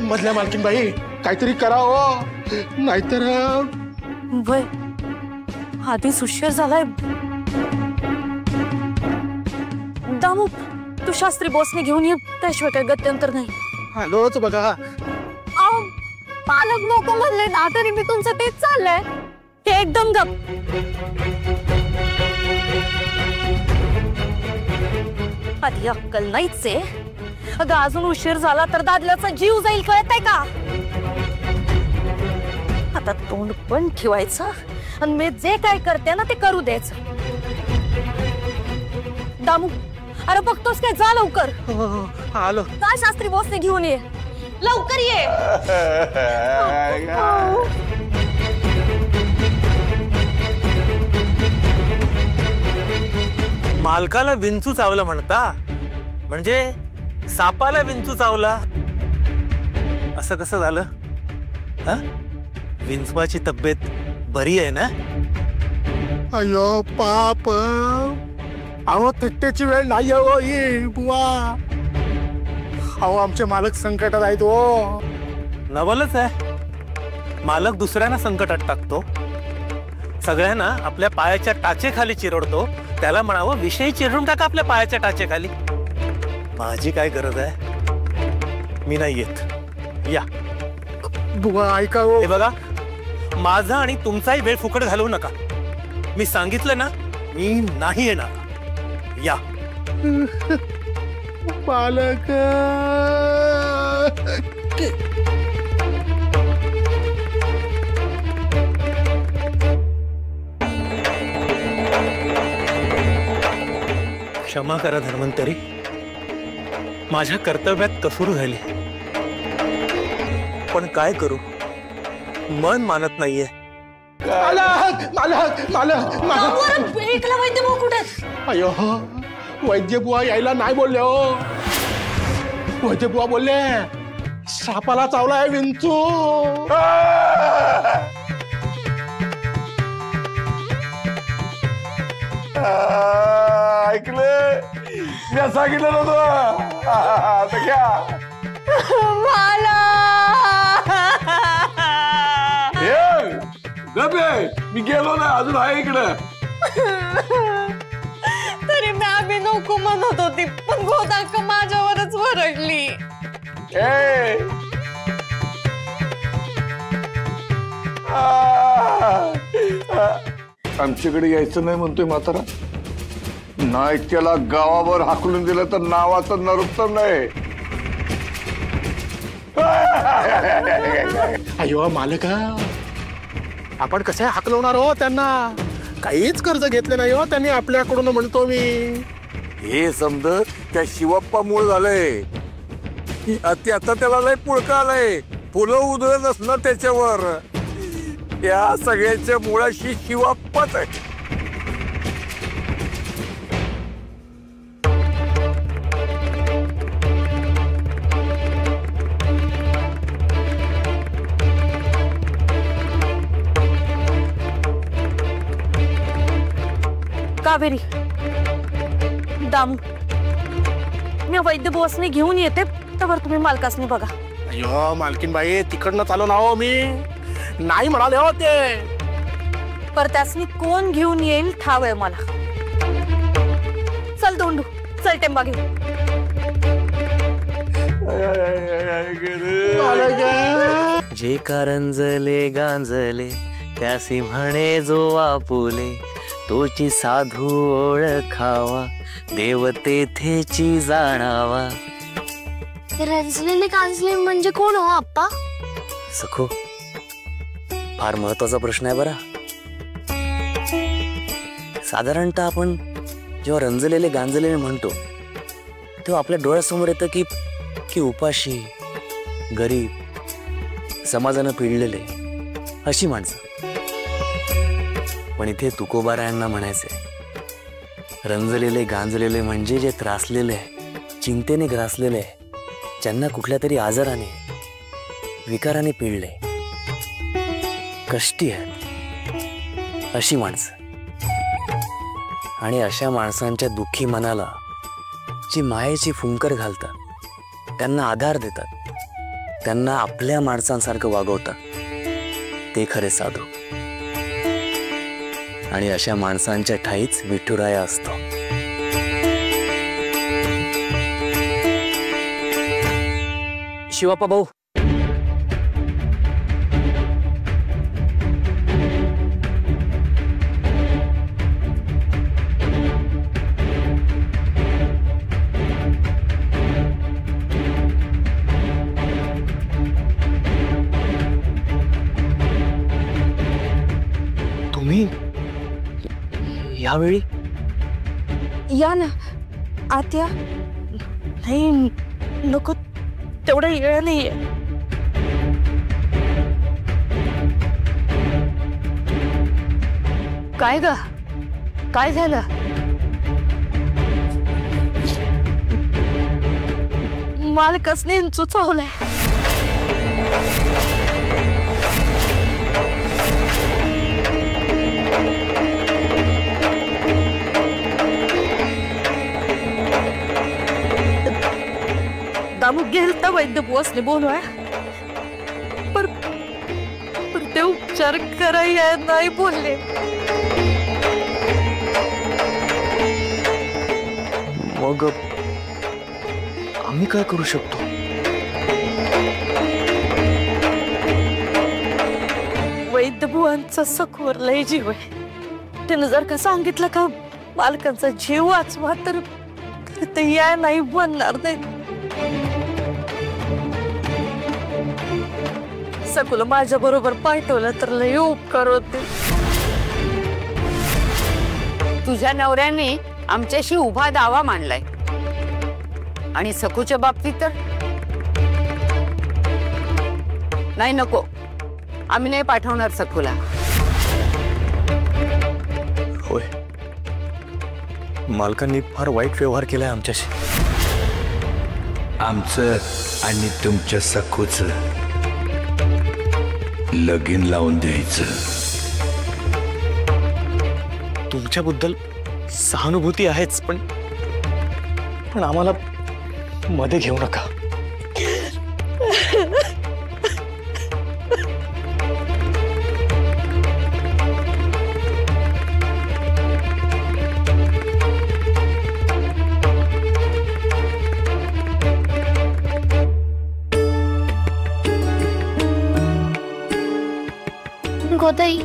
मधल्या मालकीनबाई काहीतरी करावं, नाहीतर वय आधीच उशीर झालाय. दामू तू शास्त्री बॉसने घेऊन ये, त्याशिवाय काय गत्यंतर नाही. आलोच बघा. पालक नको म्हणले ना, तरी मी तुमचं तेच चाललंय. हे एकदम गप. आधी अक्कल नाहीच आहे. अगं अजून उशीर झाला तर दादल्याचा जीव जाईल, कळतंय का? आता तोंड पण ठेवायचं आणि मी जे काय करते ना ते करू द्यायचं. दामू अरे बघतोस काय, जा लवकर. आलो. काय शास्त्री बॉसने घेऊन ये, लवकर ये. मालकाला विंचू चावलं म्हणता, म्हणजे सापाला विंचू चावला असं कसं झालं? विंचवाची तब्येत बरी आहे ना? अयो पाप, अहो तिट्टेची वेळ नाही हो ही बुवा. अहो आमचे मालक संकटात आहेत हो. नवलच आहे, मालक दुसऱ्यांना संकटात टाकतो, सगळ्यांना आपल्या पायाच्या टाचेखाली चिरडतो. त्याला म्हणावं विषय चिरडून टाका आपल्या पायाच्या टाचेखाली. माझी काय गरज आहे? मी नाही येत. या बुवा ऐका हो. हे बघा, माझा आणि तुमचाही वेळ फुकट घालवू नका. मी सांगितलं ना, मी नाही येणार. या. पालक क्षमा करा धन्वंतरी, माझ्या कर्तव्यात कसूर झाली. पण काय करू, मन मानत नाहीये. मालक मालक मालक मालक. एकला वैद्य भाऊ कुठे? अयो वैद्य बुवा यायला नाही बोलले हो. वैद्य बुवा बोलले सापाला चावलाय विंचू. ऐकलं, मी सांगितलं नव्हतं. आता घ्या. मी गेलो ना, अजून आहे इकडं. तरी मी आम्ही नको म्हणत होती, पण गोदाक माझ्यावरच वरडली. आमच्याकडे यायचं नाही म्हणतोय म्हातारा. नाही त्याला गावावर हाकलून दिलं तर नावाचं नरोत्तम नाही. अयो मालका, आपण कसे हाकलवणार हो त्यांना? काहीच कर्ज घेतले नाही हो त्यांनी आपल्याकडून, म्हणतो मी. हे समज त्या शिवप्पामुळे झालंय. आता त्याला लय पुळका आलंय, फुलं उधळत असणार त्याच्यावर. त्या सगळ्याच्या मुळाशी शिवप्पाच आहे. कावेरी, दामू, मी वैद्य बॉसने घेऊन येते, तर तुम्ही मालकासने बघा. अयो मालकीनबाई, तिकडनं चालू ना हो मी. नाही म्हणाले हो ते. पर त्यासनी कोण घेऊन येईल ठाव आहे मला. चल दोंडू, चल टेंबा घेऊ. जे कारंजले गांजले त्यासी म्हणे जो आपुले, तोची साधू ओळखावा देव तेथेची जाणावा. रंजलेले कांजले म्हणजे कोण हो आप्पा? सखो, फार महत्वाचा प्रश्न आहे बरा. साधारणतः आपण जेव्हा रंजलेले गांजलेले म्हणतो तेव्हा आपल्या डोळ्यासमोर येतं की उपाशी, गरीब, समाजानं पिळलेले अशी माणसं. पण इथे तुकोबारायांना म्हणायचंय, रंजलेले गांजलेले म्हणजे जे त्रासलेले आहे, चिंतेने ग्रासलेले आहे, ज्यांना कुठल्या तरी आजाराने, विकाराने पिळले, कष्टी आहेत अशी माणसं. आणि अशा माणसांच्या दुःखी मनाला जी मायेची फुंकर घालतात, त्यांना आधार देतात, त्यांना आपल्या माणसांसारखं वागवतात, ते खरे साधू. आणि अशा माणसांच्या ठाईच विठुराया असतो. शिवाप्पा भाऊ, तुम्ही यावेळी या ना आत या. नाही नको, तेवढा वेळ नाहीये. काय ग, काय झालं? मालकासने सुचवलंय. दामू गेलता वैद्य बुवासने बोलवाय, पर ते उपचार करायला नाही बोलले. मग आम्ही काय करू शकतो? वैद्य बुवांचा सखोर लय जीव आहे. त्यानं जर का सांगितलं का मालकांचा जीव वाचवा तर ते या नाही बनणार नाही. सकुल माझ्या बरोबर पाठवलं तर लय उपकार होते. तुझ्या नवऱ्याने आमच्याशी उभा दावा मांडलाय आणि सखूच्या बाबतीत तर नाही, नको, आम्ही नाही पाठवणार सखूला. होय, मालकांनी फार वाईट व्यवहार केलाय आमच्याशी. आमचं आणि तुमच्या सखूचं लगीन लावून द्यायचं. तुमच्याबद्दल सहानुभूती आहेच, पण आम्हाला मध्ये घेऊ नका. गोदाई